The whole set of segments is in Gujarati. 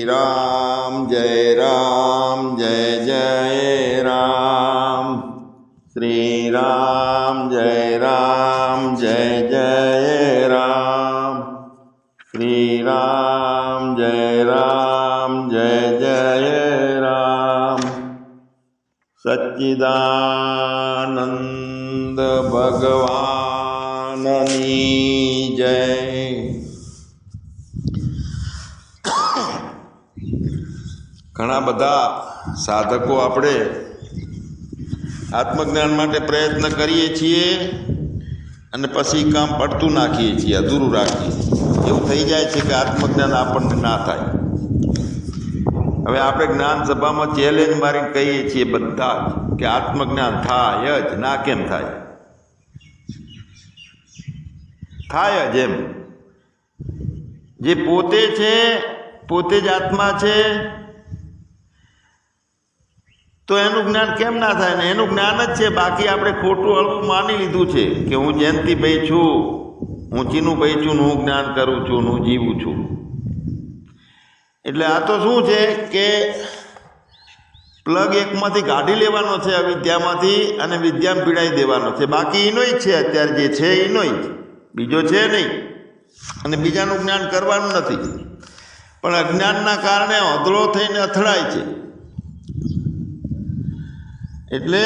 રામ જય જય રામ શ્રી રામ જય જય રામ શ્રી રામ જય જય રામ સચ્ચિદાનંદ ભગવાનની જય. ઘણા બધા સાધકો આપણે આત્મજ્ઞાન માટે પ્રયત્ન કરીએ છીએ અને પછી કામ પડતું નાખીએ છીએ, અધૂરું રાખીએ છીએ. એવું થઈ જાય છે કે આત્મજ્ઞાન આપણને ના થાય. હવે આપણે જ્ઞાન સભામાં ચેલેન્જ મારીને કહીએ છીએ બધા જ કે આત્મજ્ઞાન થાય જ, ના કેમ થાય? થાય જ. એમ જે પોતે છે, પોતે જ આત્મા છે, તો એનું જ્ઞાન કેમ ના થાય ને? એનું જ્ઞાન જ છે. બાકી આપણે ખોટું હળવું માની લીધું છે કે હું જયંતિભાઈ છું, હું ચીનુભાઈ છું, હું જ્ઞાન કરું છું, હું જીવું છું. એટલે આ તો શું છે કે પ્લગ એકમાંથી કાઢી લેવાનો છે અવિદ્યામાંથી અને વિદ્યામાં પીડાઈ દેવાનો છે. બાકી એનો જ છે. અત્યારે જે છે એનો જ, બીજો છે નહીં. અને બીજાનું જ્ઞાન કરવાનું નથી. પણ અજ્ઞાનના કારણે અધળો થઈને અથડાય છે. એટલે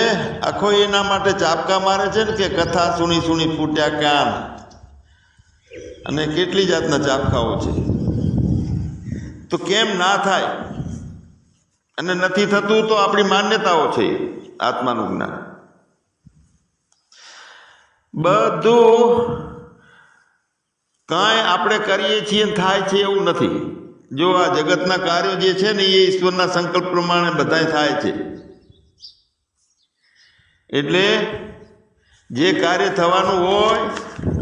આખો એના માટે ચાપકા મારે છે ને કે કથા સુણી સુણી ફૂટ્યા કાન, અને કેટલી જાતના ચાપકાઓ છે. તો કેમ ના થાય? અને નથી થતું તો આપણી માન્યતાઓ છે. આત્માનું જ્ઞાન બધું કાંઈ આપણે કરીએ છીએ થાય છે એવું નથી. જો આ જગતના કાર્યો જે છે ને એ ઈશ્વરના સંકલ્પ પ્રમાણે બધાય થાય છે. એટલે જે કાર્ય થવાનું હોય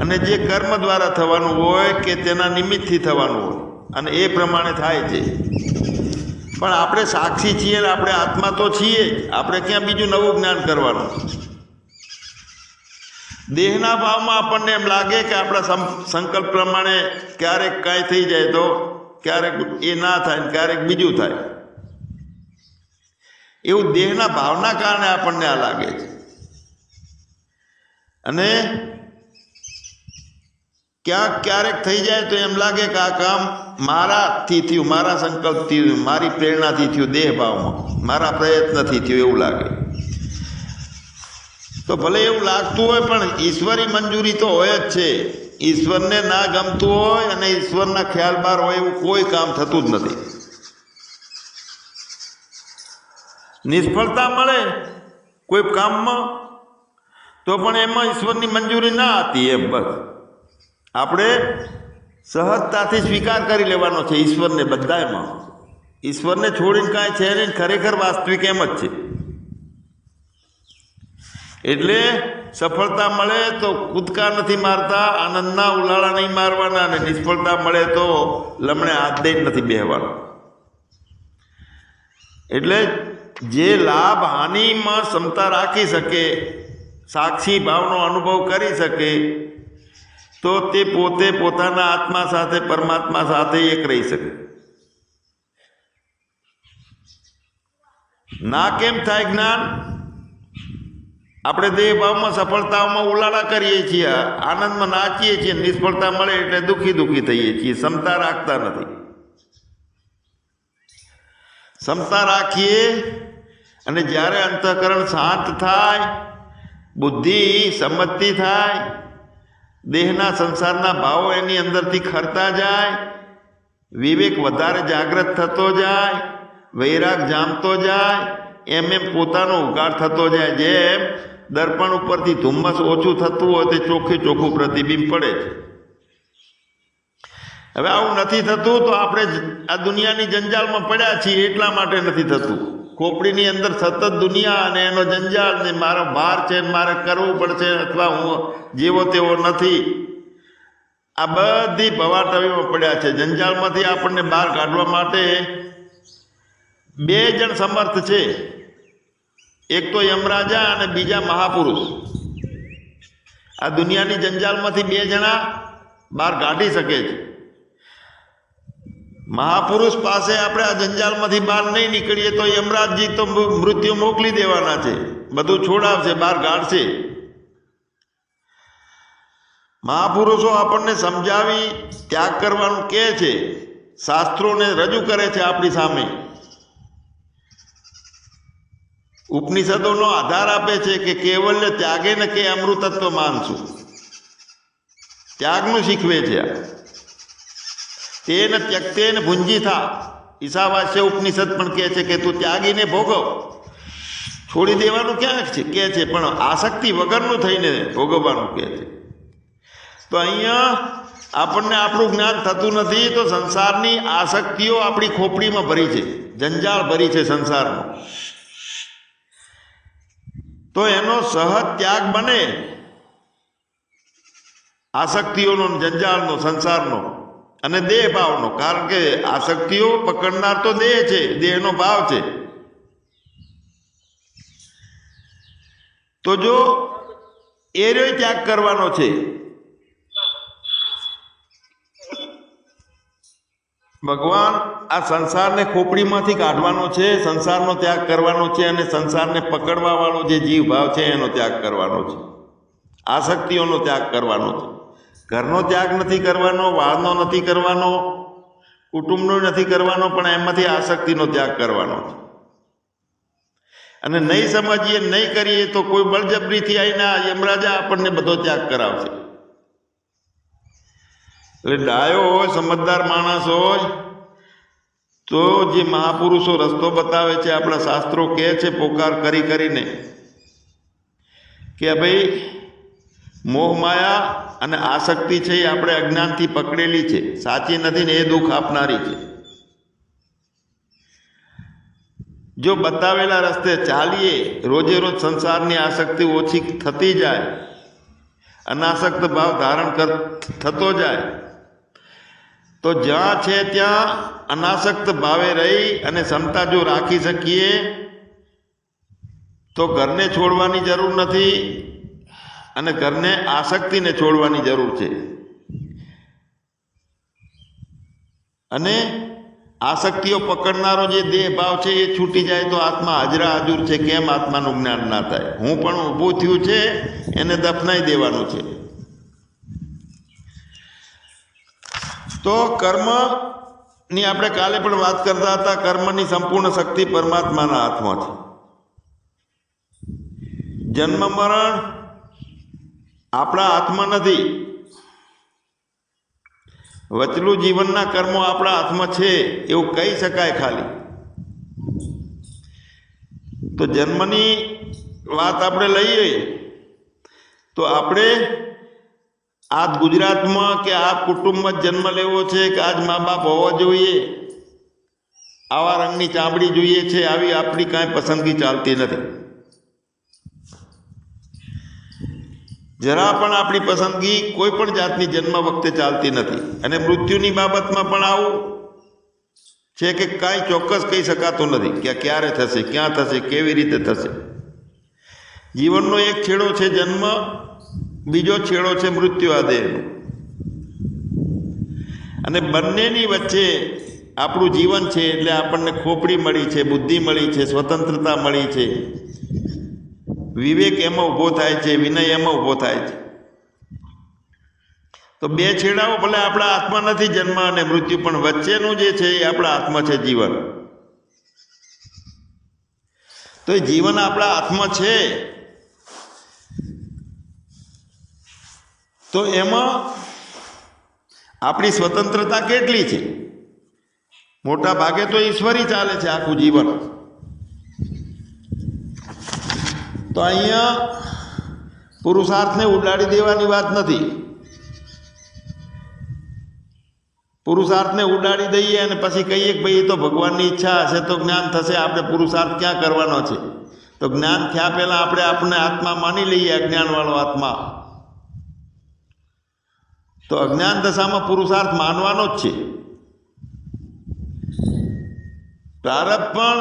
અને જે કર્મ દ્વારા થવાનું હોય કે તેના નિમિત્તથી થવાનું હોય અને એ પ્રમાણે થાય છે. પણ આપણે સાક્ષી છીએ ને આપણે આત્મા તો છીએ જ. આપણે ક્યાં બીજું નવું જ્ઞાન કરવાનું? દેહના ભાવમાં આપણને એમ લાગે કે આપણા સંકલ્પ પ્રમાણે ક્યારેક કાંઈ થઈ જાય તો ક્યારેક એ ના થાય, ક્યારેક બીજું થાય. એવું દેહના ભાવના કારણે આપણને આ લાગે છે. અને ક્યારેક થઈ જાય તો એમ લાગે કે આ કામ મારાથી થયું, મારા સંકલ્પથી થયું, મારી પ્રેરણાથી થયું, દેહ ભાવમાં મારા પ્રયત્નથી થયું એવું લાગે. તો ભલે એવું લાગતું હોય પણ ઈશ્વરી મંજૂરી તો હોય જ છે. ઈશ્વરને ના ગમતું હોય અને ઈશ્વરના ખ્યાલ બહાર હોય એવું કોઈ કામ થતું જ નથી. નિષ્ફળતા મળે કોઈ કામમાં તો પણ એમાં ઈશ્વરની મંજૂરી ના હતી. એમ બસ આપણે સહજતાથી સ્વીકાર કરી લેવાનો છે ઈશ્વરને. બધામાં ઈશ્વરને છોડીને કાંઈ છે નહીં. ખરેખર વાસ્તવિક એમ જ છે. એટલે સફળતા મળે તો કૂદકા નથી મારતા, આનંદના ઉલાળા નહીં મારવાના, અને નિષ્ફળતા મળે તો લમણે હાથ દઈને નથી બેહવાના. એટલે જે લાભ હાનિમાં ક્ષમતા રાખી શકે, સાક્ષી ભાવનો અનુભવ કરી શકે, તો તે પોતે પોતાના આત્મા સાથે, પરમાત્મા સાથે એક રહી શકે. ના કેમ થાય જ્ઞાન? આપણે દેહ ભાવમાં સફળતાઓમાં ઉલાળા કરીએ છીએ, આનંદમાં નાચીએ છીએ, નિષ્ફળતા મળે એટલે દુઃખી થઈએ છીએ. ક્ષમતા રાખતા નથી. ક્ષમતા રાખીએ અને જ્યારે અંતઃકરણ શાંત થાય, બુદ્ધિ સમજતી થાય, દેહના સંસારના ભાવો એની અંદરથી ખરતા જાય, વિવેક વધારે જાગૃત થતો જાય, વૈરાગ જામતો જાય, એમ પોતાનો ઉગાડ થતો જાય. જેમ દર્પણ ઉપરથી ધુમ્મસ ઓછું થતું હોય તે ચોખ્ખું પ્રતિબિંબ પડે છે. હવે આવું નથી થતું તો આપણે આ દુનિયાની જંજાલમાં પડ્યા છીએ એટલા માટે નથી થતું. ખોપડીની અંદર સતત દુનિયા અને એનો જંજાલ ને મારો ભાર છે, મારે કરવું પડશે, અથવા હું જેવો તેવો નથી, આ બધી ભવાટવીમાં પડ્યા છે. જંજાલમાંથી આપણને બહાર કાઢવા માટે બે જણ સમર્થ છે. એક તો યમરાજા અને બીજા મહાપુરુષ. આ દુનિયાની જંજાલમાંથી બે જણા બહાર કાઢી શકે છે. મહાપુરુષ પાસે આપણે આ જંજાલમાંથી બહાર નહીં નીકળીએ તો યમરાજજી તો મૃત્યુ મોકલી દેવાના છે, બધું છોડાવશે, બહાર કાઢશે. મહાપુરુષો આપણને સમજાવી ત્યાગ કરવાનું કહે છે, શાસ્ત્રોને રજૂ કરે છે આપણી સામે. ઉપનિષદોનો આધાર આપે છે કે કેવલ્ય ત્યાગે ને કે અમૃતત્વ માનશું. ત્યાગનું શીખવે છે આ. તેન ત્યક્તેન ભુંજી થા, ઈશાવાસ્ય ઉપનિષદ પણ કહે છે કે તું ત્યાગીને ભોગવ. છોડી દેવાનું ક્યાં છે કહે છે, પણ આસક્તિ વગરનું થઈને ભોગવવાનું કહે છે. તો અહીંયા આપણને આપણું જ્ઞાન થતું નથી, તો સંસારની આસક્તિઓ આપણી ખોપડીમાં ભરી છે, જંજાળ ભરી છે સંસારનો. તો એનો સહજ ત્યાગ બને આસક્તિઓનો, જંજાળનો, સંસારનો અને દેહ ભાવનો. કારણ કે આસક્તિઓ પકડનાર તો દેહ છે, દેહનો ભાવ છે. તો જો એનો ત્યાગ કરવાનો છે, ભગવાન આ સંસારને ખોપડીમાંથી કાઢવાનો છે, સંસારનો ત્યાગ કરવાનો છે, અને સંસારને પકડવા વાળો જે જીવ ભાવ છે એનો ત્યાગ કરવાનો છે, આસક્તિઓનો ત્યાગ કરવાનો છે. ઘરનો ત્યાગ નથી કરવાનો, વાળનો નથી કરવાનો, કુટુંબનો નથી કરવાનો, પણ એમાંથી આસક્તિનો ત્યાગ કરવાનો છે. અને નહીં સમજીએ, નહીં કરીએ તો કોઈ બળજબરીથી આવીને યમરાજા આપણને બધો ત્યાગ કરાવશે. એટલે ડાયો હોય, સમજદાર માણસ હોય તો જે મહાપુરુષો રસ્તો બતાવે છે, આપણા શાસ્ત્રો કહે છે પોકાર કરી કરીને કે ભાઈ મોહ માયા અને આસક્તિ છે એ આપણે અજ્ઞાનથી પકડેલી છે, સાચી નથી ને એ દુઃખ આપનારી છે. જો બતાવેલા રસ્તે ચાલીએ, રોજે રોજ સંસારની આસક્તિ ઓછી થતી જાય, અનાસક્ત ભાવ ધારણ થતો જાય, તો જ્યાં છે ત્યાં અનાસક્ત ભાવે રહી અને ક્ષમતા જો રાખી શકીએ તો ઘરને છોડવાની જરૂર નથી અને ઘરને આસક્તિને છોડવાની જરૂર છે. અને આસક્તિઓ પકડનારો જે દેહ ભાવ છે એ છૂટી જાય તો આત્મા હાજરા હાજુર છે. કેમ આત્માનું જ્ઞાન ના થાય? હું પણ ઊભું થયું છે, એને દફનાઈ દેવાનું છે. તો કર્મની આપણે કાલે પણ વાત કરતા હતા, કર્મની સંપૂર્ણ શક્તિ પરમાત્માના હાથમાં છે. જન્મ મરણ આપણા હાથમાં નથી. વચલું જીવનના કર્મો આપણા હાથમાં છે એવું કહી શકાય ખાલી. તો જન્મની વાત આપણે લઈએ તો આપણે આજ ગુજરાતમાં કે આ કુટુંબમાં જન્મ લેવો છે કે આજ મા બાપ હોવા જોઈએ, આવા રંગની ચામડી જોઈએ છે, આવી આપણી કાંઈ પસંદગી ચાલતી નથી. જરા પણ આપણી પસંદગી કોઈ પણ જાતની જન્મ વખતે ચાલતી નથી. અને મૃત્યુની બાબતમાં પણ આવું છે કે કાંઈ ચોક્કસ કહી શકાતું નથી કે ક્યારે થશે, ક્યાં થશે, કેવી રીતે થશે. જીવનનો એક છેડો છે જન્મ, બીજો છેડો છે મૃત્યુ આ દેહનો. અને બંનેની વચ્ચે આપણું જીવન છે. એટલે આપણને ખોપડી મળી છે, બુદ્ધિ મળી છે, સ્વતંત્રતા મળી છે, વિવેક એમાં ઊભો થાય છે, વિનય એમાં ઊભો થાય છે. તો બે છેડાઓ ભલે આપણા હાથમાં નથી, જન્મ અને મૃત્યુ, પણ વચ્ચેનું જે છે એ આપણા હાથમાં છે જીવન. તો એ જીવન આપણા હાથમાં છે. તો એમાં આપણી સ્વતંત્રતા કેટલી છે? મોટા ભાગે તો ઈશ્વરી ચાલે છે આખું જીવન. તો અહીંયા પુરુષાર્થને ઉડાડી દેવાની વાત નથી. પુરુષાર્થને ઉડાડી દઈએ અને પછી કહીએ કે ભાઈ એ તો ભગવાનની ઈચ્છા હશે તો જ્ઞાન થશે, આપણે પુરુષાર્થ ક્યાં કરવાનો છે? તો જ્ઞાન થયા પહેલાં આપણે આત્મા માની લઈએ, અજ્ઞાનવાળો આત્મા. તો અજ્ઞાન દશામાં પુરુષાર્થ માનવાનો જ છે. પ્રારબ્ધ પણ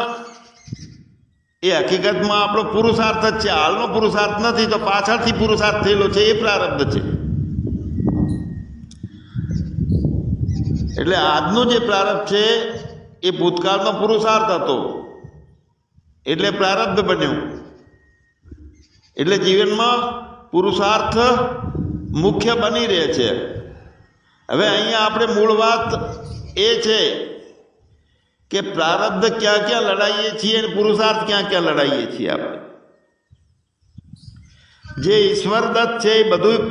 એ હકીકતમાં આપણો પુરુષાર્થ જ છે, હાલનો પુરુષાર્થ નથી. તો પાછળથી પુરુષાર્થ થયેલો છે એ પ્રારબ્ધ છે. એટલે આજનું જે પ્રારબ્ધ છે એ ભૂતકાળનો પુરુષાર્થ હતો એટલે પ્રારબ્ધ બન્યું. એટલે જીવનમાં પુરુષાર્થ મુખ્ય બની રહે છે. હવે અહીંયા આપણે મૂળ વાત એ છે કે પ્રારબ્ધ ક્યાં ક્યાં લડાઈએ છીએ અને પુરુષાર્થ ક્યાં ક્યાં લડાઈએ છીએ. આપણે જે ઈશ્વર દત્ત છે એ બધું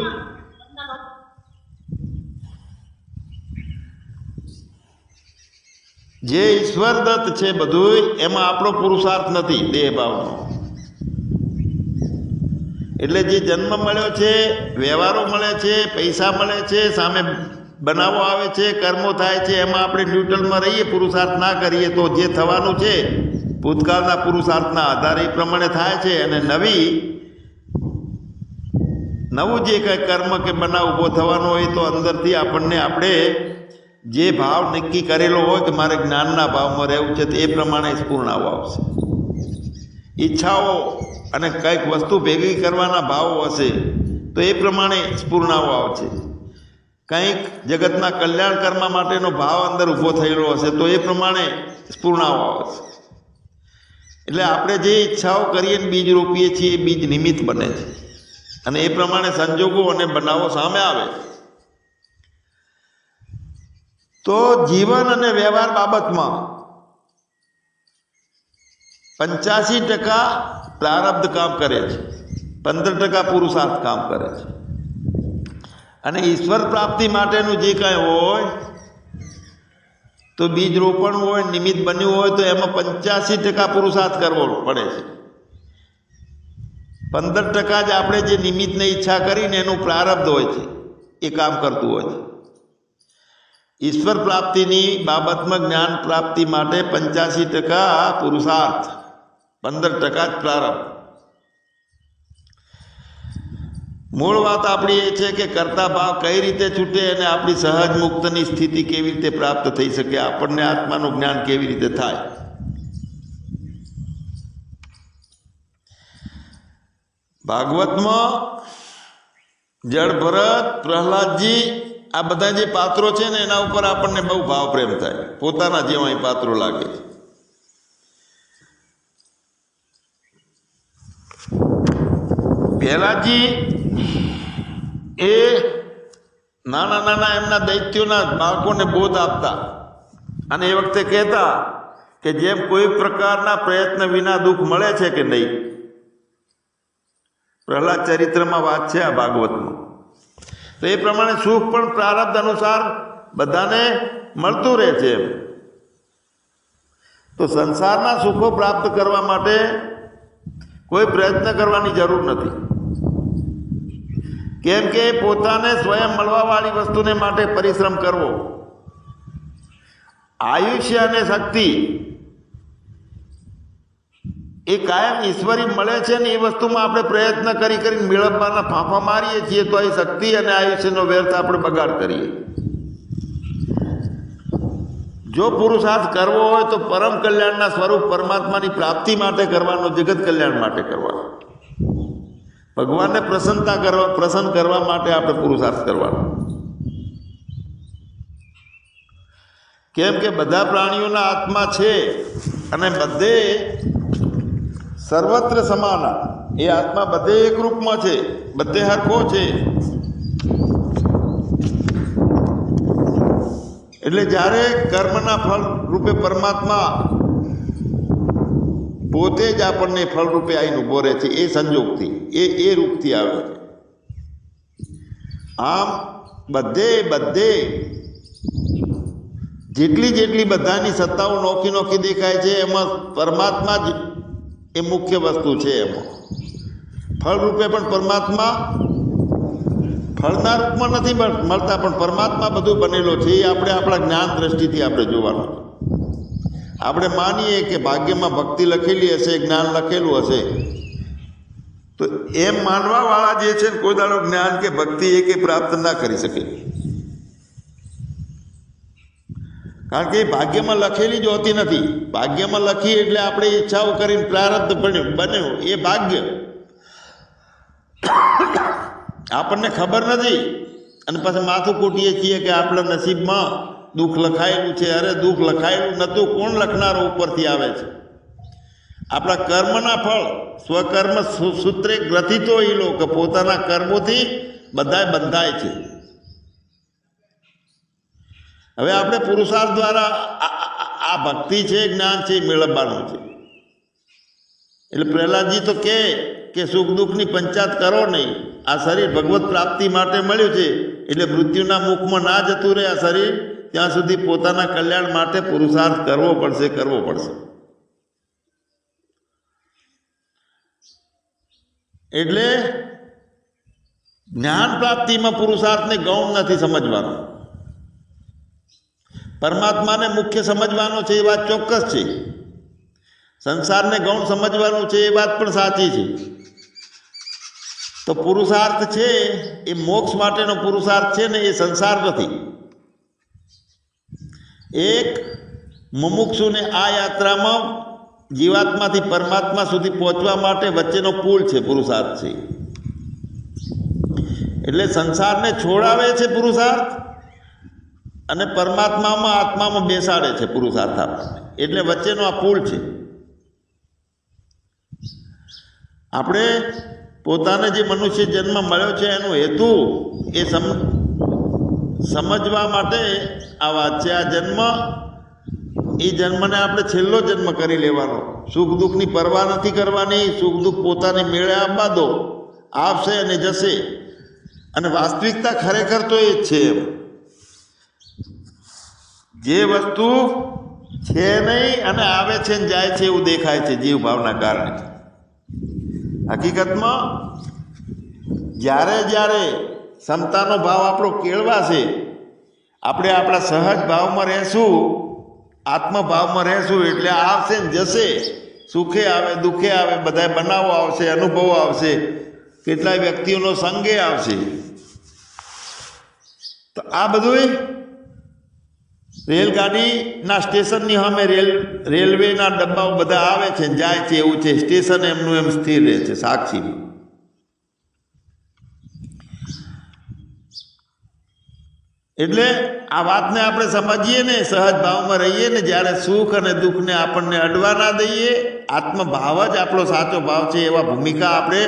જે ઈશ્વર દત્ત છે બધું એમાં આપણો પુરુષાર્થ નથી દેહ ભાવનો. એટલે જે જન્મ મળ્યો છે, વ્યવહારો મળે છે, પૈસા મળે છે, સામે બનાવો આવે છે, કર્મો થાય છે, એમાં આપણે ન્યુટ્રલમાં રહીએ, પુરુષાર્થ ના કરીએ તો જે થવાનું છે ભૂતકાળના પુરુષાર્થના આધારે એ પ્રમાણે થાય છે. અને નવું જે કંઈ કર્મ કે બનાવ ઊભો થવાનો હોય તો અંદરથી આપણે જે ભાવ નક્કી કરેલો હોય કે મારે જ્ઞાનના ભાવમાં રહેવું છે તો એ પ્રમાણે સ્ફૂર્ણાઓ આવશે. ઈચ્છાઓ અને કંઈક વસ્તુ ભેગી કરવાના ભાવો હશે તો એ પ્રમાણે સ્ફૂર્ણાઓ આવશે. કંઈક જગતના કલ્યાણ કરવા માટેનો ભાવ અંદર ઊભો થયેલો હશે તો એ પ્રમાણે સ્ફૂર્ણાઓ આવશે. એટલે આપણે જે ઈચ્છાઓ કરીએ ને બીજ રોપીએ છીએ એ બીજ નિમિત્ત બને છે અને એ પ્રમાણે સંજોગો અને બનાવો સામે આવે. તો જીવન અને વ્યવહાર બાબતમાં 85% પ્રારબ્ધ કામ કરે છે, 15% પુરુષાર્થ કામ કરે છે. અને ઈશ્વર પ્રાપ્તિ માટેનું જે કાંઈ હોય તો બીજ રોપણ હોય, નિમિત્ત બન્યું હોય તો એમાં 85% પુરુષાર્થ કરવો પડે છે. 15% જ આપણે જે નિમિત્તને ઈચ્છા કરીને એનું પ્રારબ્ધ હોય છે એ કામ કરતું હોય છે. ઈશ્વર પ્રાપ્તિની બાબતમાં જ્ઞાન પ્રાપ્તિ માટે 85% પુરુષાર્થ, 15% જ પ્રારબ્ધ. મૂળ વાત આપણી એ છે કે કર્તા ભાવ કઈ રીતે છૂટે અને આપણી સહજ મુક્તની સ્થિતિ કેવી રીતે પ્રાપ્ત થઈ શકે, આપણને આત્માનું જ્ઞાન કેવી રીતે થાય. ભાગવતમાં જળ ભરત, પ્રહલાદજી આ બધા જે પાત્રો છે ને એના ઉપર આપણને બહુ ભાવ પ્રેમ થાય, પોતાના જેવા એ પાત્રો લાગે છે. પ્રહલાદજી એ નાના નાના એમના દૈત્યોના બાળકોને બોધ આપતા અને એ વખતે કહેતા કે જેમ કોઈ પ્રકારના પ્રયત્ન વિના દુઃખ મળે છે કે નહીં. પ્રહલાદ ચરિત્રમાં વાત છે આ ભાગવતમાં. તો એ પ્રમાણે સુખ પણ પ્રારબ્ધ અનુસાર બધાને મળતું રહે છે. તો સંસારના સુખો પ્રાપ્ત કરવા માટે કોઈ પ્રયત્ન કરવાની જરૂર નથી. કેમ કે પોતાને સ્વયં મળવાવાળી વસ્તુને માટે પરિશ્રમ કરવો, આયુષ્ય અને શક્તિ એ કાયમ ઈશ્વરી મળે છે ને એ વસ્તુમાં આપણે પ્રયત્ન કરીને મેળવવાના ફાંફા મારીએ છીએ તો એ શક્તિ અને આયુષ્યનો વ્યર્થ આપણે બગાડ કરીએ. જો પુરુષાર્થ કરવો હોય તો પરમ કલ્યાણના સ્વરૂપ પરમાત્માની પ્રાપ્તિ માટે કરવાનો, જગત કલ્યાણ માટે કરવાનો, ભગવાનને પ્રસન્ન કરવા માટે આપણે પુરુષાર્થ કરવાનો. કેમ કે બધા પ્રાણીઓના આત્મા છે અને બધે સર્વત્ર સમાન, એ આત્મા બધે એક રૂપમાં છે, બધે હરખો છે. એટલે જ્યારે કર્મના ફળ રૂપે પરમાત્મા પોતે જ આપણને ફળ રૂપે આવીને ઉભો રહે છે, એ સંજોગથી એ રૂપથી આવે છે. આમ બધે જેટલી બધાની સત્તાઓ નોખી દેખાય છે એમાં પરમાત્મા જ એ મુખ્ય વસ્તુ છે. એમાં ફળ રૂપે પણ પરમાત્મા ફળના રૂપમાં નથી મળતા, પણ પરમાત્મા બધું બનેલો છે. એ આપણે આપણા જ્ઞાન દ્રષ્ટિથી આપણે જોવાનું છે. આપણે માનીએ કે ભાગ્યમાં ભક્તિ લખેલી હશે, જ્ઞાન લખેલું હશે, તો એમ માનવાવાળા જે છે કોઈ દાડો જ્ઞાન કે ભક્તિ એ પ્રાપ્ત ના કરી શકે. કારણ કે એ ભાગ્યમાં લખેલી જ હોતી નથી. ભાગ્યમાં લખી એટલે આપણે ઈચ્છાઓ કરીને પ્રારબ્ધ બન્યું એ ભાગ્ય આપણને ખબર નથી અને પછી માથું કૂટીએ છીએ કે આપણા નસીબમાં દુઃખ લખાયેલું છે. અરે દુઃખ લખાયેલું નહોતું, કોણ લખનારો ઉપરથી આવે છે? આપણા કર્મના ફળ સ્વકર્મ સૂત્રે ગ્રથિતો એ લોકો પોતાના કર્મોથી બધા બંધાય છે. હવે આપણે પુરુષાર્થ દ્વારા આ ભક્તિ છે, જ્ઞાન છે, મેળવવાનું છે. એટલે પ્રહલાદજી તો કે સુખ દુઃખની પંચાયત કરો નહીં. આ શરીર ભગવત પ્રાપ્તિ માટે મળ્યું છે, એટલે મૃત્યુના મુખમાં ના જતું રહે આ શરીર, ત્યાં સુધી પોતાના કલ્યાણ માટે પુરુષાર્થ કરવો પડશે. એટલે જ્ઞાન પ્રાપ્તિમાં પુરુષાર્થને ગૌણ નથી સમજવાનો. પરમાત્માને મુખ્ય સમજવાનો છે એ વાત ચોક્કસ છે. સંસારને ગૌણ સમજવાનું છે એ વાત પણ સાચી છે. તો પુરુષાર્થ છે એ મોક્ષ માટેનો પુરુષાર્થ છે ને, એ સંસાર નથી. એક મુમુક્ષુને આ યાત્રામાં જીવાત્માથી પરમાત્મા સુધી પહોંચવા માટે વચ્ચેનો પુલ છે, પુરુષાર્થ છે. એટલે સંસારને છોડાવે છે પુરુષાર્થ, અને પરમાત્મામાં આત્મામાં બેસાડે છે પુરુષાર્થ આપણને. એટલે વચ્ચેનો આ પુલ છે. આપણે પોતાને જે મનુષ્ય જન્મ મળ્યો છે એનો હેતુ એ સમજવા માટે આ વાત છે. આ જન્મ, એ જન્મને આપણે છેલ્લો જન્મ કરી લેવાનો. સુખ દુઃખની પરવા નથી કરવાની. સુખ દુઃખ પોતાને મેળે આપવા દો, આવશે અને જશે. અને વાસ્તવિકતા ખરેખર તો એ જ છે. જે વસ્તુ છે નહીં અને આવે છે ને જાય છે એવું દેખાય છે જીવ ભાવના કારણે. હકીકતમાં જ્યારે ક્ષમતાનો ભાવ આપણો કેળવાશે, આપણે આપણા સહજ ભાવમાં રહેશું, આત્મભાવમાં રહેશું, એટલે આવશે ને જશે. સુખે આવે દુઃખે આવે, બધા બનાવો આવશે, અનુભવો આવશે, કેટલાય વ્યક્તિઓનો સંગે આવશે. તો આ બધું રેલગાડીના સ્ટેશનની સામે રેલવેના ડબ્બાઓ બધા આવે છે જાય છે એવું છે. સ્ટેશન એમનું એમ સ્થિર રહે છે સાક્ષી. એટલે આ વાતને આપણે સમજીએ ને, સહજ ભાવમાં રહીએ ને, જ્યારે સુખ અને દુઃખને આપણને અડવા ના દઈએ, આત્મભાવ જ આપણો સાચો ભાવ છે એવા ભૂમિકા આપણે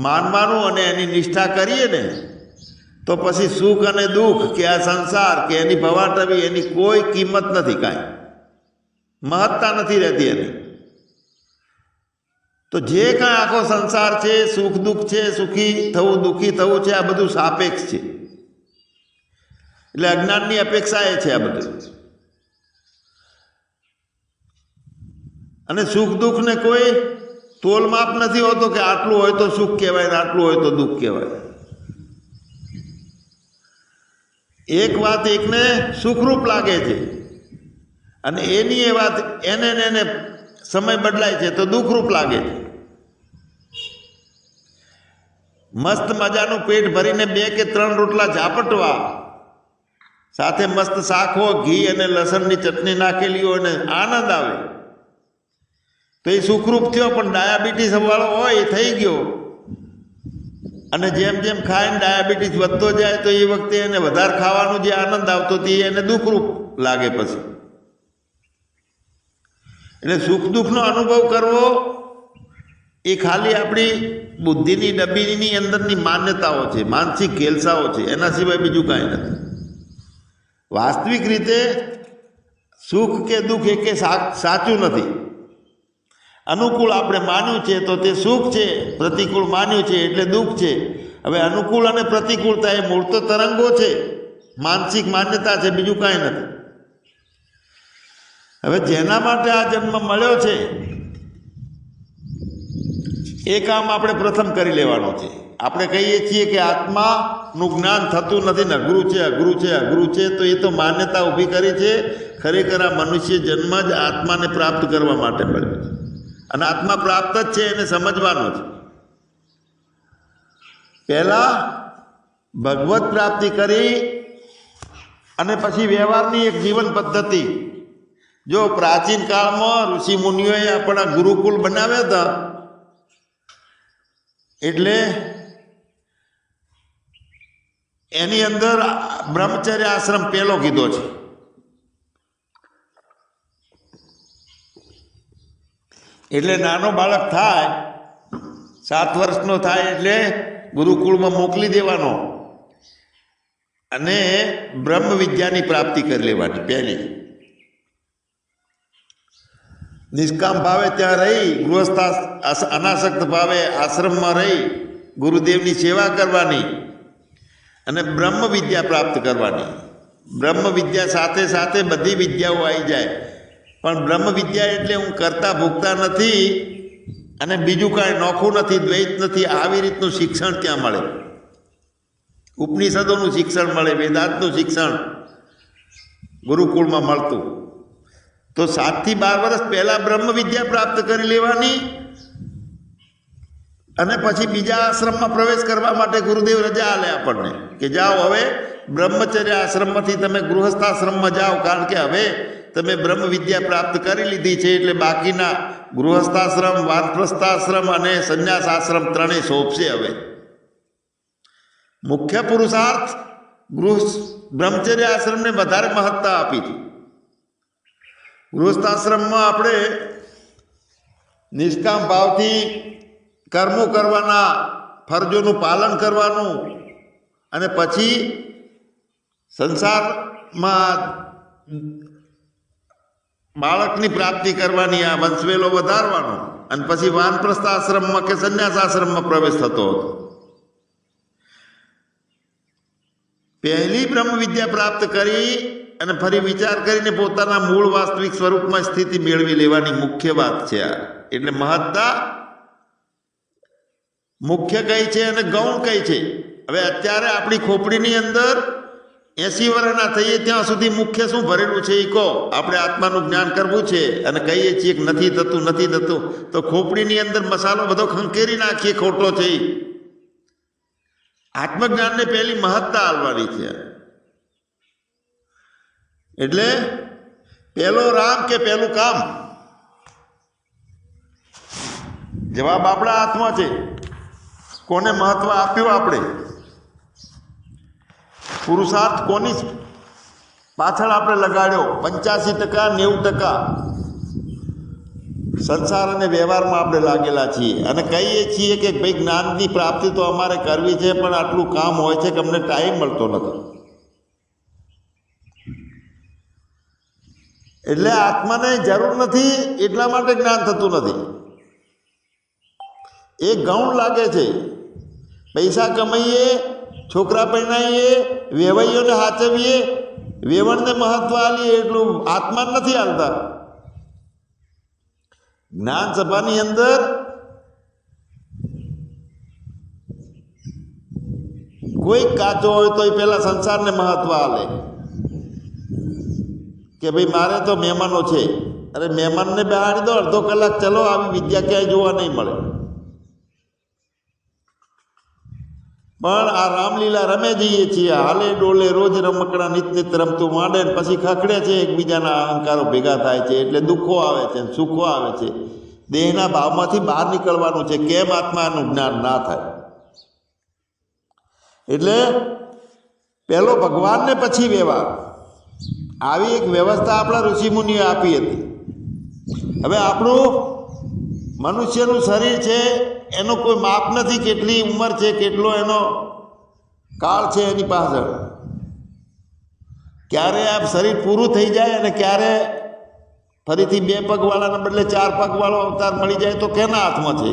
માનવાનું અને એની નિષ્ઠા કરીએ ને, તો પછી સુખ અને દુઃખ કે આ સંસાર કે એની ભવાટવી એની કોઈ કિંમત નથી, કાંઈ મહત્તા નથી રહેતી એની. તો જે કાંઈ આખો સંસાર છે, સુખ દુઃખ છે, સુખી થવું દુઃખી થવું છે, આ બધું સાપેક્ષ છે. એટલે અજ્ઞાનની અપેક્ષા એ છે આ બધું. અને સુખ દુઃખને કોઈ તોલમાપ નથી હોતો કે આટલું હોય તો સુખ કહેવાય ને આટલું હોય તો દુઃખ કહેવાય. એક વાત એકને સુખરૂપ લાગે છે અને એની એ વાત એને સમય બદલાય છે તો દુઃખરૂપ લાગે છે. મસ્ત મજાનું પેટ ભરીને 2 કે 3 રોટલા ઝાપટવા, સાથે મસ્ત શાક હોય, ઘી અને લસણની ચટણી નાખેલી હોય અને આનંદ આવે, તો એ સુખરૂપ થયો. પણ ડાયાબિટીસ વાળો હોય એ થઈ ગયો, અને જેમ જેમ ખાઈને ડાયાબિટીસ વધતો જાય તો એ વખતે એને વધારે ખાવાનું જે આનંદ આવતો હતો એને દુઃખરૂપ લાગે પછી. એટલે સુખ દુઃખનો અનુભવ કરવો એ ખાલી આપણી બુદ્ધિની ડબ્બીની અંદરની માન્યતાઓ છે, માનસિક ઘેલસાઓ છે, એના સિવાય બીજું કાંઈ નથી. વાસ્તવિક રીતે સુખ કે દુઃખ એ કે સાચું નથી. અનુકૂળ આપણે માન્યું છે તો તે સુખ છે, પ્રતિકૂળ માન્યું છે એટલે દુઃખ છે. હવે અનુકૂળ અને પ્રતિકૂળતા એ મૂળ તો તરંગો છે, માનસિક માન્યતા છે, બીજું કાંઈ નથી. હવે જેના માટે આ જન્મ મળ્યો છે એ કામ આપણે પ્રથમ કરી લેવાનું છે. આપણે કહીએ છીએ કે આત્માનું જ્ઞાન થતું નથી ને અઘરું છે, અઘરું છે, અઘરું છે, તો એ તો માન્યતા ઊભી કરી છે. ખરેખર આ મનુષ્ય જન્મ જ આત્માને પ્રાપ્ત કરવા માટે મળ્યો છે, અને આત્મા પ્રાપ્ત જ છે એને સમજવાનું છે. પહેલા ભગવત પ્રાપ્તિ કરી અને પછી વ્યવહારની એક જીવન પદ્ધતિ. જો પ્રાચીન કાળમાં ઋષિ મુનિઓએ આપણા ગુરુકુલ બનાવ્યા હતા, એટલે એની અંદર બ્રહ્મચર્ય આશ્રમ પહેલો કીધો છે. એટલે નાનો બાળક થાય 7 વર્ષનો થાય એટલે ગુરુકુળમાં મોકલી દેવાનો અને બ્રહ્મ વિદ્યાની પ્રાપ્તિ કરી લેવાની પહેલી. નિષ્કામ ભાવે ત્યાં રહી, ગૃહસ્થ અનાસક્ત ભાવે આશ્રમમાં રહી ગુરુદેવની સેવા કરવાની અને બ્રહ્મ વિદ્યા પ્રાપ્ત કરવાની. બ્રહ્મ વિદ્યા સાથે સાથે બધી વિદ્યાઓ આવી જાય, પણ બ્રહ્મ વિદ્યા એટલે હું કરતા ભોગતા નથી અને બીજું કાંઈ નોખું નથી, દ્વૈત નથી. આવી રીતનું શિક્ષણ ત્યાં મળે. ઉપનિષદોનું શિક્ષણ મળે, વેદાંતનું શિક્ષણ ગુરુકુળમાં મળતું. તો 7 થી 12 વર્ષ પહેલાં બ્રહ્મ વિદ્યા પ્રાપ્ત કરી લેવાની અને પછી બીજા આશ્રમમાં પ્રવેશ કરવા માટે ગુરુદેવ રજા આલે આપણને કે જાઓ હવે બ્રહ્મચર્ય આશ્રમમાંથી તમે ગૃહસ્થાશ્રમમાં જાઓ, કારણ કે હવે તમે બ્રહ્મ વિદ્યા પ્રાપ્ત કરી લીધી છે એટલે બાકીના ગૃહસ્થાશ્રમ, વાનપ્રસ્થાશ્રમ અને સંન્યાસ આશ્રમ ત્રણેય સોંપશે. હવે મુખ્ય પુરુષાર્થ બ્રહ્મચર્ય આશ્રમને વધારે મહત્તા આપી છે. ગૃહસ્થાશ્રમમાં આપણે નિષ્કામ ભાવથી કર્મો કરવાના, ફરજોનું પાલન કરવાનું અને પછી સંસારમાં બાળકની પ્રાપ્તિ કરવાની, આ વંશવેલો વધારવાનો અને પછી વાનપ્રસ્થ આશ્રમમાં કે સંન્યાસ આશ્રમમાં પ્રવેશ થતો હતો. પહેલી બ્રહ્મ વિદ્યા પ્રાપ્ત કરી અને ફરી વિચાર કરીને પોતાના મૂળ વાસ્તવિક સ્વરૂપમાં સ્થિતિ મેળવી લેવાની મુખ્ય વાત છે આ. એટલે મહત્તા મુખ્ય કઈ છે અને ગૌણ કઈ છે. હવે અત્યારે આપણી ખોપડીની અંદર 80 વર્ષના થઈએ ત્યાં સુધી મુખ્ય શું ભરેલું છે એ કહો. આપણે આત્માનું જ્ઞાન કરવું છે અને કહીએ છીએ કે નથી થતું, તો ખોપડીની અંદર મસાલો બધો ખંખેરી નાખીએ, ખોટો છે. આત્મજ્ઞાનને પહેલી મહત્તા આલવાની છે. એટલે પહેલો રામ કે પહેલું કામ, જવાબ આપણા હાથમાં છે. કોને મહત્વ આપ્યું આપણે? પુરુષાર્થ કોની પાછળ આપણે લગાડ્યો? 85%, 90% સંસાર અને વ્યવહારમાં આપણે લાગેલા છીએ અને કહીએ છીએ કે ભાઈ જ્ઞાનની પ્રાપ્તિ તો અમારે કરવી છે, પણ આટલું કામ હોય છે કે અમને ટાઈમ મળતો નથી. એટલે આત્માને જરૂર નથી એટલા માટે જ્ઞાન થતું નથી. એ ગૌણ લાગે છે. પૈસા કમાઈએ, છોકરા પરણાવીએ, વેવાઈઓને સાચવીએ, વેવણને મહત્વ આલીએ, એટલું આત્મા નથી હાલતા. જ્ઞાન સભાની અંદર કોઈ કાચો હોય તો એ પેલા સંસારને મહત્વ આલે કે ભાઈ મારે તો મહેમાનો છે. અરે મહેમાનને બેહાડી દો, અડધો કલાક ચલો, આવી વિદ્યા ક્યાંય જોવા નહીં મળે. પણ આ રામલીલા રમે જઈએ છીએ, હાલે ડોલે રોજ રમકડા નિત રમતું માંડે, પછી ખખડે છે, એકબીજાના અહંકારો ભેગા થાય છે, એટલે દુઃખો આવે છે, સુખો આવે છે. દેહના ભાવમાંથી બહાર નીકળવાનું છે. કેમ આત્માનું જ્ઞાન ના થાય? એટલે પહેલો ભગવાનને પછી વ્યવહાર, આવી એક વ્યવસ્થા આપણા ઋષિમુનિએ આપી હતી. હવે આપણું મનુષ્યનું શરીર છે, એનો કોઈ માપ નથી. કેટલી ઉંમર છે, કેટલો એનો કાળ છે એની પાછળ. ક્યારે આ શરીર પૂરું થઈ જાય અને ક્યારે ફરીથી 2 પગવાળાના બદલે 4 પગવાળો અવતાર મળી જાય તો કેના હાથમાં છે?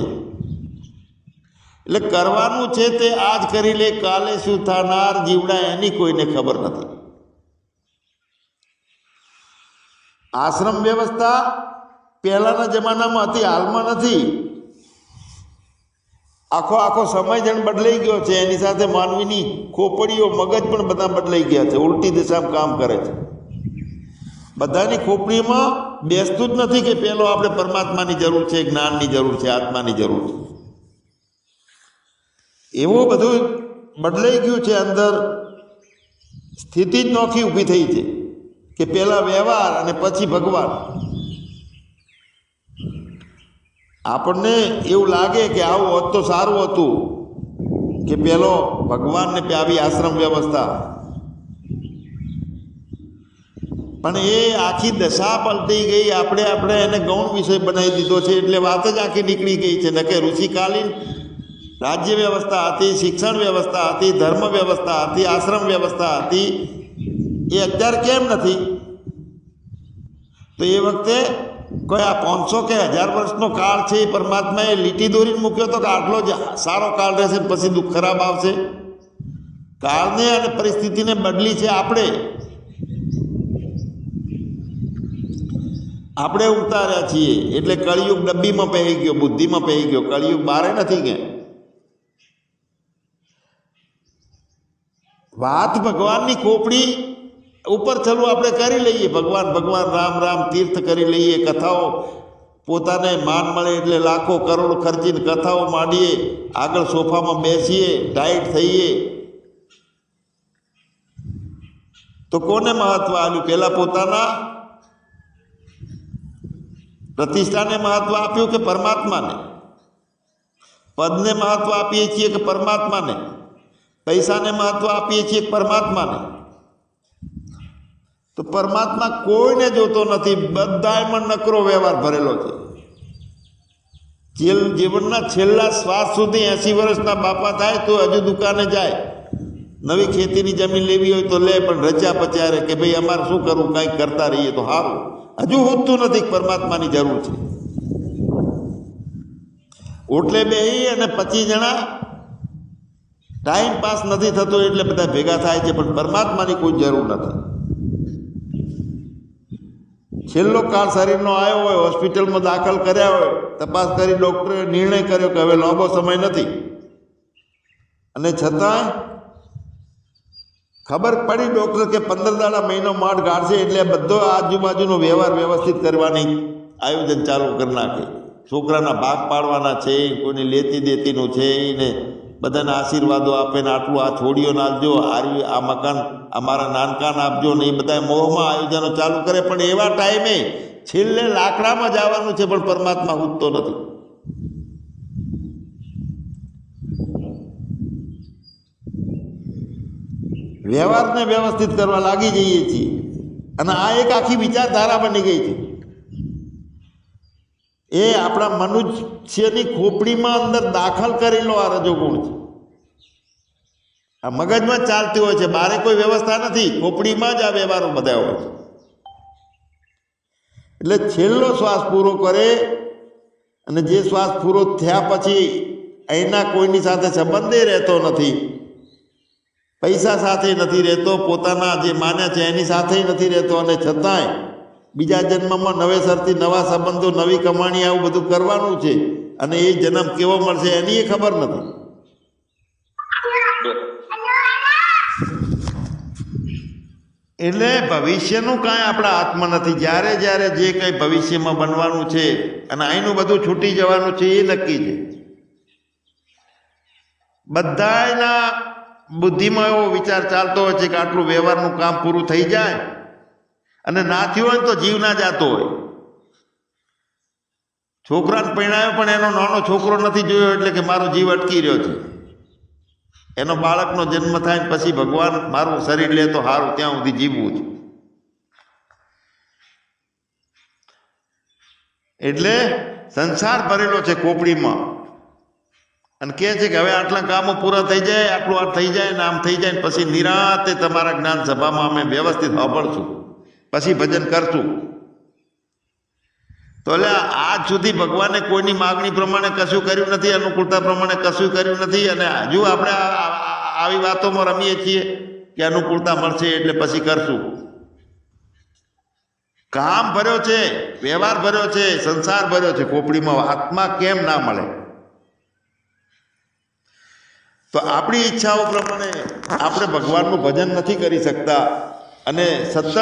એટલે કરવાનું છે તે આજ કરી લે, કાલે શું થનાર જીવડા એની કોઈને ખબર નથી. આશ્રમ વ્યવસ્થા પહેલાના જમાનામાં હતી, હાલમાં નથી. આખો સમય જણ બદલાઈ ગયો છે. એની સાથે માનવીની ખોપડીઓ, મગજ પણ બધા બદલાઈ ગયા છે, ઉલટી દિશામાં કામ કરે છે. બધાની ખોપડીમાં બેસતું જ નથી કે પેલો આપણે પરમાત્માની જરૂર છે, જ્ઞાનની જરૂર છે, આત્માની જરૂર છે. એવું બધું બદલાઈ ગયું છે. અંદર સ્થિતિ જ નોખી ઊભી થઈ છે કે પહેલાં વ્યવહાર અને પછી ભગવાન. આપણને એવું લાગે કે આવું હોત તો સારું હતું કે પેલો ભગવાનને આવી આશ્રમ વ્યવસ્થા. પણ એ આખી દશા પલટી ગઈ. આપણે એને ગૌણ વિષય બનાવી દીધો છે એટલે વાત જ આખી નીકળી ગઈ છે. ન કે ઋષિકાલીન રાજ્ય વ્યવસ્થા હતી, શિક્ષણ વ્યવસ્થા હતી, ધર્મ વ્યવસ્થા હતી, આશ્રમ વ્યવસ્થા હતી. એ અત્યારે કેમ નથી? તો એ વખતે કોઈ આ 500 કે 1000 વર્ષનો કાળ છે એ પરમાત્માએ લીટી દોરીને મૂક્યો તો કે આટલો જ સારો કાળ રહેશે પછી દુઃખ ખરાબ આવશે? કાળને અને પરિસ્થિતિને બદલી છે આપણે ઉતાર્યા છીએ. એટલે કળિયુગ ડબ્બીમાં પહેરી ગયો, બુદ્ધિમાં પહેરી ગયો. કળિયુગ બારે નથી કે વાત ભગવાનની ખોપડી ઉપર ચલો આપણે કરી લઈએ. ભગવાન ભગવાન રામ રામ તીર્થ કરી લઈએ. કથાઓ પોતાને માન મળે એટલે લાખો કરોડો ખર્ચીને કથાઓ માંડીએ. આગળ સોફામાં બેસીએ, ટાઈટ થઈએ. તો કોને મહત્વ આપ્યું? પહેલાં પોતાના પ્રતિષ્ઠાને મહત્વ આપ્યું કે પરમાત્માને? પદને મહત્વ આપીએ છીએ કે પરમાત્માને? પૈસાને મહત્વ આપીએ છીએ કે પરમાત્માને? તો પરમાત્મા કોઈને જોતો નથી. બધાયમાં નકરો વ્યવહાર ભરેલો છે. જીવનના છેલ્લા શ્વાસ સુધી 80 વર્ષના બાપા થાય તો હજુ દુકાને જાય. નવી ખેતીની જમીન લેવી હોય તો લે, પણ રચ્યા પચારે કે ભાઈ અમારે શું કરવું, કંઈક કરતા રહીએ તો સારું. હજુ હોતું નથી પરમાત્માની જરૂર છે. ઓટલે બેહી અને 25 જણા ટાઈમ પાસ નથી થતો એટલે બધા ભેગા થાય છે, પણ પરમાત્માની કોઈ જરૂર નથી. છેલ્લો કાળ શરીરનો આવ્યો હોય, હોસ્પિટલમાં દાખલ કર્યા હોય, તપાસ કરી ડૉક્ટરે નિર્ણય કર્યો કે હવે લાંબો સમય નથી, અને છતાંય ખબર પડી ડૉક્ટર કે 15 દાડા મહિનો માઠ ગાળશે એટલે બધો આજુબાજુનો વ્યવહાર વ્યવસ્થિત કરવાની આયોજન ચાલુ કરી નાખે. છોકરાના ભાગ પાડવાના છે, કોઈની લેતી દેતીનું છે, ને બધાને આશીર્વાદો આપે ને આટલું આ છોડીઓને આપજો, આ મકાન અમારા નાનકાને આપજો ને એ બધા મોહમાં આયોજનો ચાલુ કરે. પણ એવા ટાઈમે છેલ્લે લાકડામાં જવાનું છે, પણ પરમાત્મા ઉઠતો નથી. વ્યવહારને વ્યવસ્થિત કરવા લાગી જઈએ છીએ, અને આ એક આખી વિચારધારા બની ગઈ છે. એ આપણા મનુષ્યની ખોપડીમાં અંદર દાખલ કરેલો આ રજોગુણ છે. આ મગજમાં જ ચાલતી હોય છે, બારે કોઈ વ્યવસ્થા નથી, ખોપડીમાં જ આ વ્યવહારો બધા હોય છે. એટલે છેલ્લો શ્વાસ પૂરો કરે, અને જે શ્વાસ પૂરો થયા પછી અહીંના કોઈની સાથે સંબંધે રહેતો નથી, પૈસા સાથે નથી રહેતો, પોતાના જે માન્યા છે એની સાથે નથી રહેતો, અને છતાંય બીજા જન્મમાં નવેસરથી નવા સંબંધો, નવી કમાણી, આવું બધું કરવાનું છે, અને એ જન્મ કેવો મળશે એની એ ખબર નથી. એટલે ભવિષ્યનું કાંઈ આપણા હાથમાં નથી. જ્યારે જ્યારે જે કંઈ ભવિષ્યમાં બનવાનું છે અને અહીંનું બધું છૂટી જવાનું છે એ નક્કી છે. બધાના બુદ્ધિમાં એવો વિચાર ચાલતો હોય છે કે આટલું વ્યવહારનું કામ પૂરું થઈ જાય, અને ના થયું હોય તો જીવ ના જાતો હોય. છોકરાને પરણાવ્યો પણ એનો નાનો છોકરો નથી જોયો એટલે કે મારો જીવ અટકી રહ્યો છે. એનો બાળકનો જન્મ થાય પછી ભગવાન મારું શરીર લે તો સારું, ત્યાં સુધી જીવવું છે. એટલે સંસાર ભરેલો છે ખોપડીમાં, અને કહે છે કે હવે આટલા કામો પૂરા થઈ જાય, આટલું આ થઈ જાય ને આમ થઈ જાય, પછી નિરાતે તમારા જ્ઞાન સભામાં અમે વ્યવસ્થિત સાંભળશું, પછી ભજન કરશું. તો એટલે આજ સુધી ભગવાને કોઈની માગણી પ્રમાણે કશું કર્યું નથી, અનુકૂળતા પ્રમાણે કશું કર્યું નથી, અને હજુ આપણે આવી વાતોમાં રમીએ છીએ કે અનુકૂળતા મળશે એટલે પછી કરશું. કામ ભર્યો છે, વ્યવહાર ભર્યો છે, સંસાર ભર્યો છે ખોપડીમાં, આત્મા કેમ ના મળે? તો આપણી ઈચ્છાઓ પ્રમાણે આપણે ભગવાનનું ભજન નથી કરી શકતા, અને સતત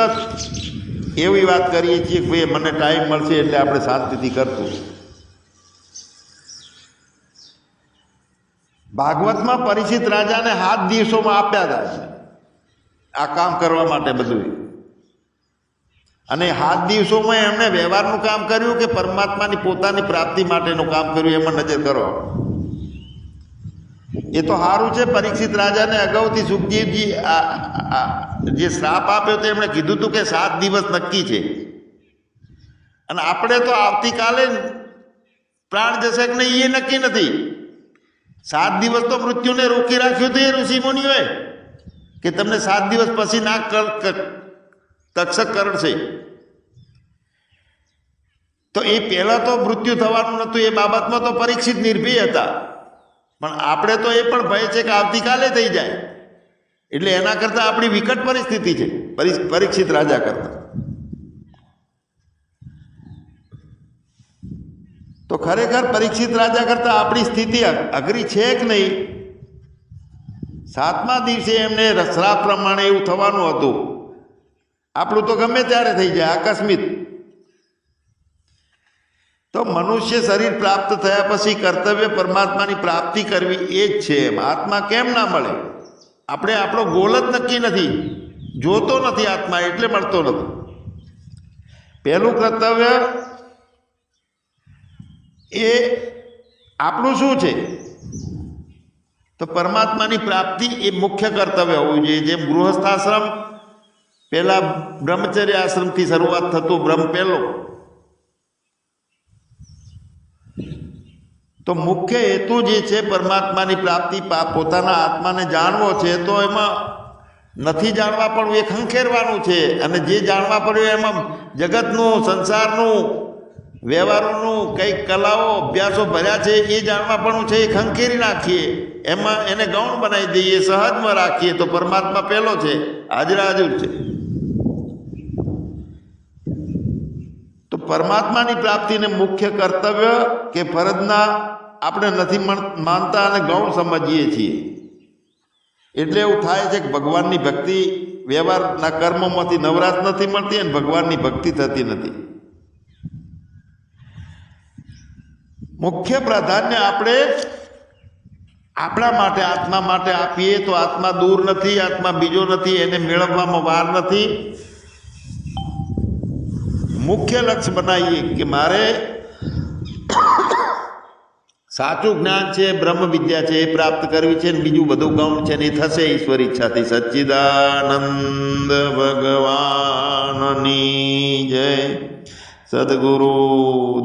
એવી વાત કરીએ છીએ કે ભાઈ મને ટાઈમ મળશે એટલે આપણે શાંતિથી કરશું. ભાગવતમાં પરીક્ષિત રાજાને 7 દિવસોમાં આપ્યા હતા આ કામ કરવા માટે બધું, અને 7 દિવસોમાં એમણે વ્યવહારનું કામ કર્યું કે પરમાત્માની પોતાની પ્રાપ્તિ માટેનું કામ કર્યું, એમાં નજર કરો. એ તો સારું છે. પરીક્ષિત રાજાને અગાઉથી સુખદેવજી જે શ્રાપ આપ્યો તો એમણે કીધું હતું કે 7 દિવસ નક્કી છે, અને આપણે તો આવતીકાલે પ્રાણ જશે કે નહીં એ નક્કી નથી. 7 દિવસ તો મૃત્યુને રોકી રાખ્યું હતું એ ઋષિમુનિઓએ કે તમને 7 દિવસ પછી ના તક્ષક કરશે. તો એ પહેલાં તો મૃત્યુ થવાનું નહોતું, એ બાબતમાં તો પરીક્ષિત નિર્ભય હતા. પણ આપણે તો એ પણ ભય છે કે આવતીકાલે થઈ જાય, એટલે એના કરતાં આપણી વિકટ પરિસ્થિતિ છે પરીક્ષિત રાજા કરતાં. તો ખરેખર પરીક્ષિત રાજા કરતાં આપણી સ્થિતિ અઘરી છે કે નહીં? 7મા દિવસે એમને શ્રાપ પ્રમાણે એવું થવાનું હતું. આપણું તો ગમે ત્યારે થઈ જાય આકસ્મિક. તો મનુષ્ય શરીર પ્રાપ્ત થયા પછી કર્તવ્ય પરમાત્માની પ્રાપ્તિ કરવી એ જ છે. આત્મા કેમ ના મળે? આપણે આપણો ગોલ જ નક્કી નથી, જોતો નથી આત્મા, એટલે મળતો નથી. પહેલું કર્તવ્ય એ આપણું શું છે? તો પરમાત્માની પ્રાપ્તિ એ મુખ્ય કર્તવ્ય હોવું જોઈએ. જેમ ગૃહસ્થાશ્રમ પહેલાં બ્રહ્મચર્ય આશ્રમથી શરૂઆત થતું, બ્રહ્મ પહેલો. તો મુખ્ય હેતુ જે છે પરમાત્માની પ્રાપ્તિ, પોતાના આત્માને જાણવો છે. તો એમાં નથી જાણવા પડવું એ ખંખેરવાનું છે, અને જે જાણવા પડ્યું એમાં જગતનું, સંસારનું, વ્યવહારોનું કંઈક કલાઓ અભ્યાસો ભર્યા છે એ જાણવા પડવું છે, એ ખંખેરી નાખીએ, એમાં એને ગૌણ બનાવી દઈએ, સહજમાં રાખીએ તો પરમાત્મા પહેલો છે, હાજર છે. તો પરમાત્માની પ્રાપ્તિને મુખ્ય કર્તવ્ય કે ફરજના આપણે નથી માનતા અને ગૌણ સમજીએ છીએ. એટલે એવું થાય છે કે ભગવાનની ભક્તિ, વ્યવહારના કર્મોમાંથી નવરાશ નથી મળતી અને ભગવાનની ભક્તિ થતી નથી. મુખ્ય પ્રાધાન્ય આપણે આપણા માટે, આત્મા માટે આપીએ તો આત્મા દૂર નથી, આત્મા બીજો નથી, એને મેળવવામાં વાર નથી. મુખ્ય લક્ષ્ય બનાવીએ કે મારે સાચું જ્ઞાન છે, બ્રહ્મ વિદ્યા છે, એ પ્રાપ્ત કરવી છે, ને બીજું બધું ગૌણ છે ને એ થશે ઈશ્વર ઈચ્છાથી. સચ્ચિદાનંદ ભગવાનની જય. સદગુરુ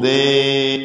દેવ.